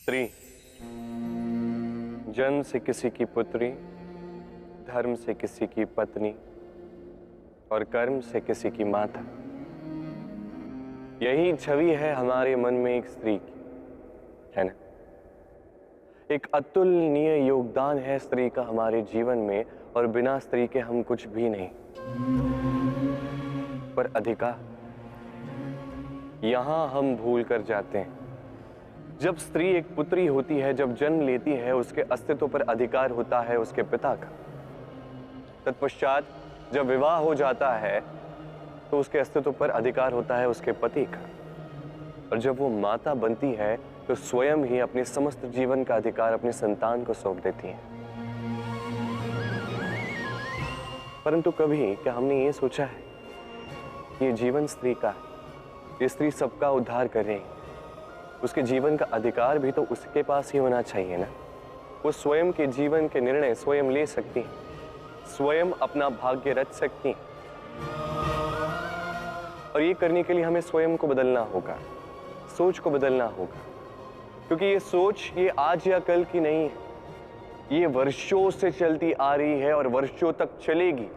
स्त्री जन्म से किसी की पुत्री, धर्म से किसी की पत्नी और कर्म से किसी की माता। यही छवि है हमारे मन में एक स्त्री की, है ना? एक अतुलनीय योगदान है स्त्री का हमारे जीवन में, और बिना स्त्री के हम कुछ भी नहीं। पर अधिकार, यहां हम भूल कर जाते हैं। जब स्त्री एक पुत्री होती है, जब जन्म लेती है, उसके अस्तित्व पर अधिकार होता है उसके पिता का। तत्पश्चात जब विवाह हो जाता है तो उसके अस्तित्व पर अधिकार होता है उसके पति का। और जब वो माता बनती है तो स्वयं ही अपने समस्त जीवन का अधिकार अपने संतान को सौंप देती है। परंतु कभी क्या हमने ये सोचा है कि ये जीवन स्त्री का है, ये स्त्री सबका उद्धार कर रही है, उसके जीवन का अधिकार भी तो उसके पास ही होना चाहिए ना? वो स्वयं के जीवन के निर्णय स्वयं ले सकती है, स्वयं अपना भाग्य रच सकती है। और ये करने के लिए हमें स्वयं को बदलना होगा, सोच को बदलना होगा, क्योंकि ये सोच ये आज या कल की नहीं है, ये वर्षों से चलती आ रही है और वर्षों तक चलेगी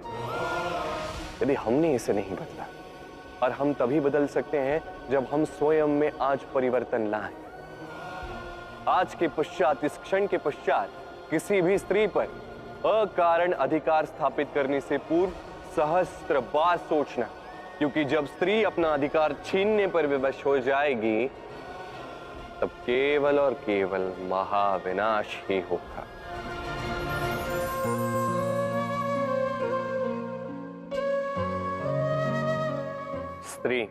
यदि हमने इसे नहीं बदला। और हम तभी बदल सकते हैं जब हम स्वयं में आज परिवर्तन लाएं। आज के पश्चात, इस क्षण के पश्चात किसी भी स्त्री पर अकारण अधिकार स्थापित करने से पूर्व सहस्त्र बार सोचना, क्योंकि जब स्त्री अपना अधिकार छीनने पर विवश हो जाएगी तब केवल और केवल महाविनाश ही होगा। स्त्री,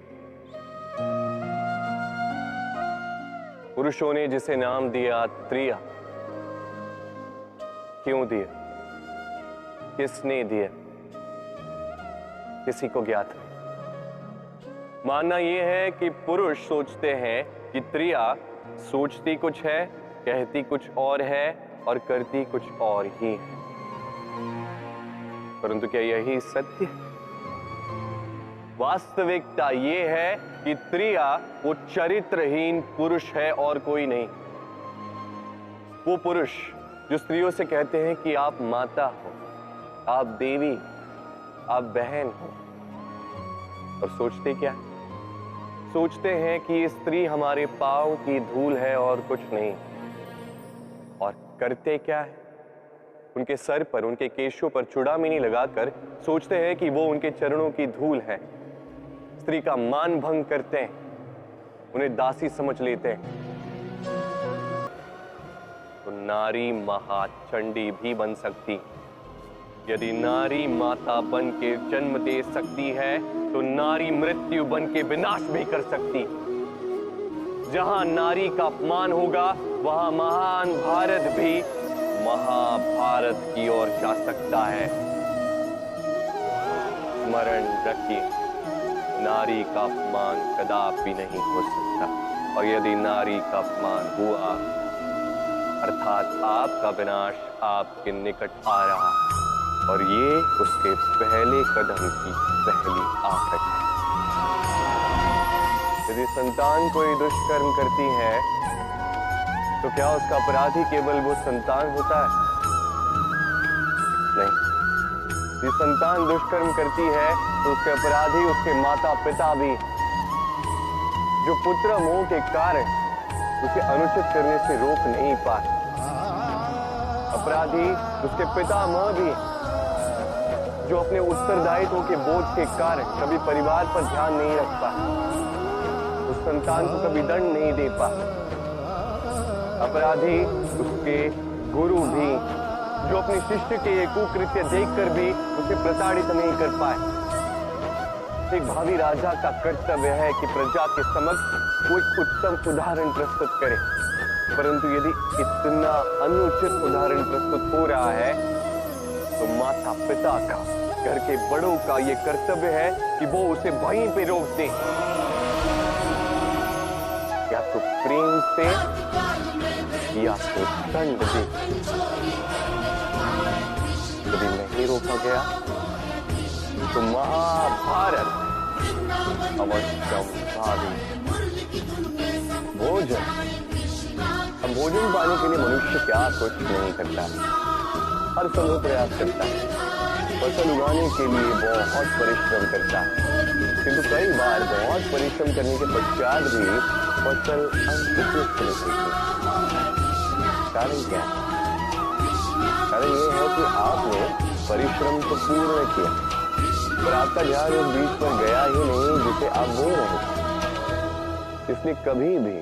पुरुषों ने जिसे नाम दिया त्रिया, क्यों दिया, किसने दिया, किसी को ज्ञात नहीं। मानना यह है कि पुरुष सोचते हैं कि त्रिया सोचती कुछ है, कहती कुछ और है और करती कुछ और ही है। परंतु क्या यही सत्य है? वास्तविकता यह है कि त्रिया वो चरित्रहीन पुरुष है और कोई नहीं। वो पुरुष जो स्त्रियों से कहते हैं कि आप माता हो, आप देवी, आप बहन हो, और सोचते क्या? सोचते हैं कि ये स्त्री हमारे पांव की धूल है और कुछ नहीं। और करते क्या है? उनके सर पर, उनके केशों पर चूड़ामणि लगाकर सोचते हैं कि वो उनके चरणों की धूल है। स्त्री का मान भंग करते हैं, उन्हें दासी समझ लेते हैं। तो नारी महाचंडी भी बन सकती। यदि नारी माता बन के जन्म दे सकती है तो नारी मृत्यु बन के विनाश भी कर सकती। जहां नारी का अपमान होगा वहां महान भारत भी महाभारत की ओर जा सकता है। स्मरण रखिए, नारी का अपमान कदापि नहीं हो सकता, और यदि नारी का अपमान हुआ अर्थात आपका विनाश आपके निकट आ रहा, और ये उसके पहले कदम की पहली आहट है। यदि संतान कोई दुष्कर्म करती है तो क्या उसका अपराधी केवल वो संतान होता है? नहीं। यदि संतान दुष्कर्म करती है तो उसके अपराधी उसके माता पिता भी, जो पुत्र मोह के कारण उसे अनुचित करने से रोक नहीं पाए। अपराधी उसके पितामह भी, जो अपने उत्तरदायित्व के बोझ के कारण कभी परिवार पर ध्यान नहीं रख पाए, उस संतान को कभी दंड नहीं दे पाए। अपराधी उसके गुरु भी, जो अपने शिष्य के ये कुकृत्य देखकर भी उसे प्रताड़ित नहीं कर पाए। एक भावी राजा का कर्तव्य है कि प्रजा के समक्ष वो एक उत्तम उदाहरण प्रस्तुत करे, परंतु यदि इतना अनुचित उदाहरण प्रस्तुत हो रहा है तो माता पिता का, घर के बड़ों का ये कर्तव्य है कि वो उसे वहीं पे रोक दे, या तो प्रेम से या तो दंड दे। यदि नहीं रोका गया तो महाभारत अवश्यम भावी। भोजन अब भोजन पाने के लिए मनुष्य क्या कुछ नहीं करता, हर संभव प्रयास करता है, फसल उगाने के लिए बहुत परिश्रम करता है, किंतु कई बार बहुत परिश्रम करने के पश्चात भी फसल अनुपयुक्त निकलती है। कारण क्या है? कारण ये है कि आपने परिश्रम तो पूर्ण किया, पर आपका ध्यान उस बीज पर गया ही नहीं जिसे आप बो रहे थे। इसलिए कभी भी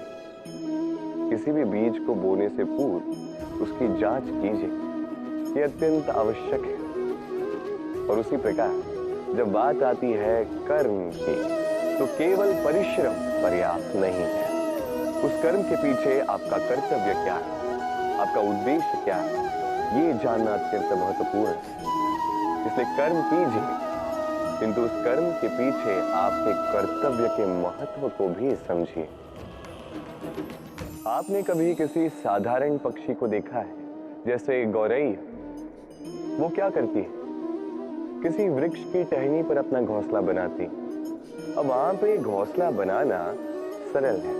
किसी भी बीज को बोने से पूर्व उसकी जांच कीजिए, ये अत्यंत आवश्यक है। और उसी प्रकार जब बात आती है कर्म की, तो केवल परिश्रम पर्याप्त नहीं है। उस कर्म के पीछे आपका कर्तव्य क्या है, आपका उद्देश्य क्या है, ये जानना अत्यंत महत्वपूर्ण है। इसलिए कर्म कीजिए, किंतु उस कर्म के पीछे आपके कर्तव्य के महत्व को भी समझिए। आपने कभी किसी साधारण पक्षी को देखा है, जैसे गौरैया? वो क्या करती है? किसी वृक्ष की टहनी पर अपना घोंसला बनाती। अब वहां पे घोंसला बनाना सरल है,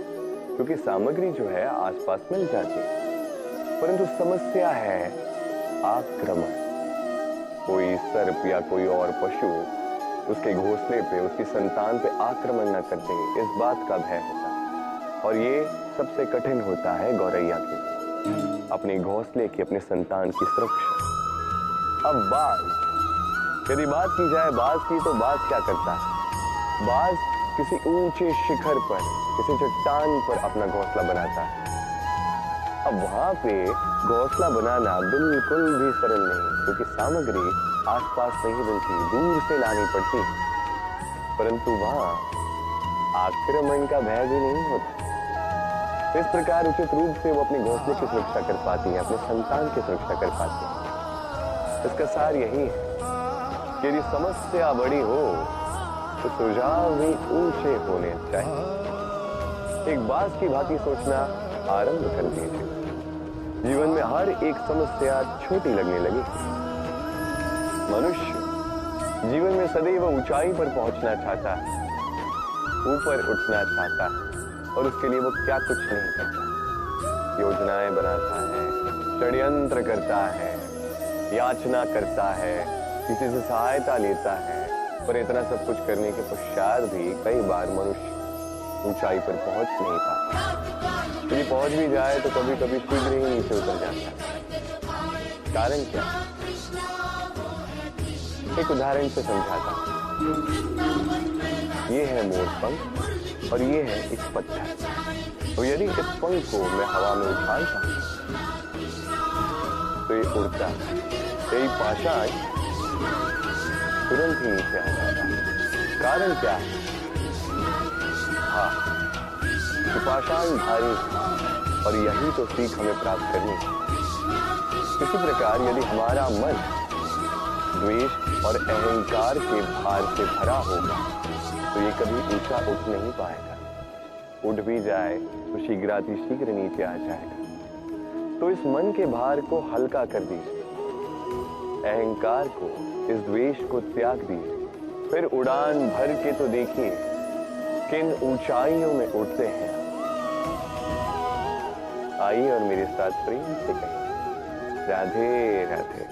क्योंकि सामग्री जो है आसपास मिल जाती है, परंतु समस्या है आक्रमण। कोई सर्प या कोई और पशु उसके घोंसले पे, उसकी संतान पे आक्रमण न करते, इस बात का भय होता है। और ये सबसे कठिन होता है गौरैया के लिए, अपने घोंसले की, अपने संतान की सुरक्षा। अब बाज, यदि बात की जाए बाज की, तो बाज क्या करता है? बाज किसी ऊंचे शिखर पर, किसी चट्टान पर अपना घोंसला बनाता है। अब वहां पे घोंसला बनाना बिल्कुल भी सरल नहीं, क्योंकि सामग्री आसपास नहीं मिलती, दूर से लानी पड़ती है। परंतु वहां आक्रमण का भय भी नहीं होता। इस प्रकार उचित रूप से वो अपने घोंसले की सुरक्षा कर पाती है, अपने संतान की सुरक्षा कर पाती है। इसका सार यही है कि यदि समस्या बड़ी हो तो सुझाव भी ऊंचे होने चाहिए। एक बाज की भांति सोचना आरंभ कर दीजिए। जीवन में हर एक समस्या छोटी लगने लगी। मनुष्य जीवन में सदैव ऊंचाई पर पहुंचना चाहता है, ऊपर उठना चाहता है, और उसके लिए वो क्या कुछ नहीं करता। योजनाएं बनाता है, षड्यंत्र करता है, याचना करता है, किसी से सहायता लेता है, पर इतना सब कुछ करने के पश्चात भी कई बार मनुष्य ऊंचाई पर पहुंच नहीं पाता। यदि पहुंच भी जाए तो कभी कभी शीघ्र ही नीचे उतर जाता है। कारण क्या? एक उदाहरण से समझाता हूं। ये है मोर पंख और ये है एक पत्थर। तो यदि इस पंख को मैं हवा में उछालता तो ये उड़ता है, यही पाषाण तुरंत ही नीचे आ जाता है। कारण क्या है? हाँ, कि पाषाण भारी है, और यही तो सीख हमें प्राप्त करनी है। इसी प्रकार यदि हमारा मन द्वेष और अहंकार के भार से भरा होगा तो ये कभी ऊंचा उठ नहीं पाएगा। उठ भी जाए तो शीघ्रातिशीघ्र नीचे आ जाएगा। तो इस मन के भार को हल्का कर दीजिए, अहंकार को, इस द्वेष को त्याग दीजिए, फिर उड़ान भर के तो देखिए किन ऊंचाइयों में उठते हैं। आइए और मेरे साथ प्रेम से कहिए, राधे राधे।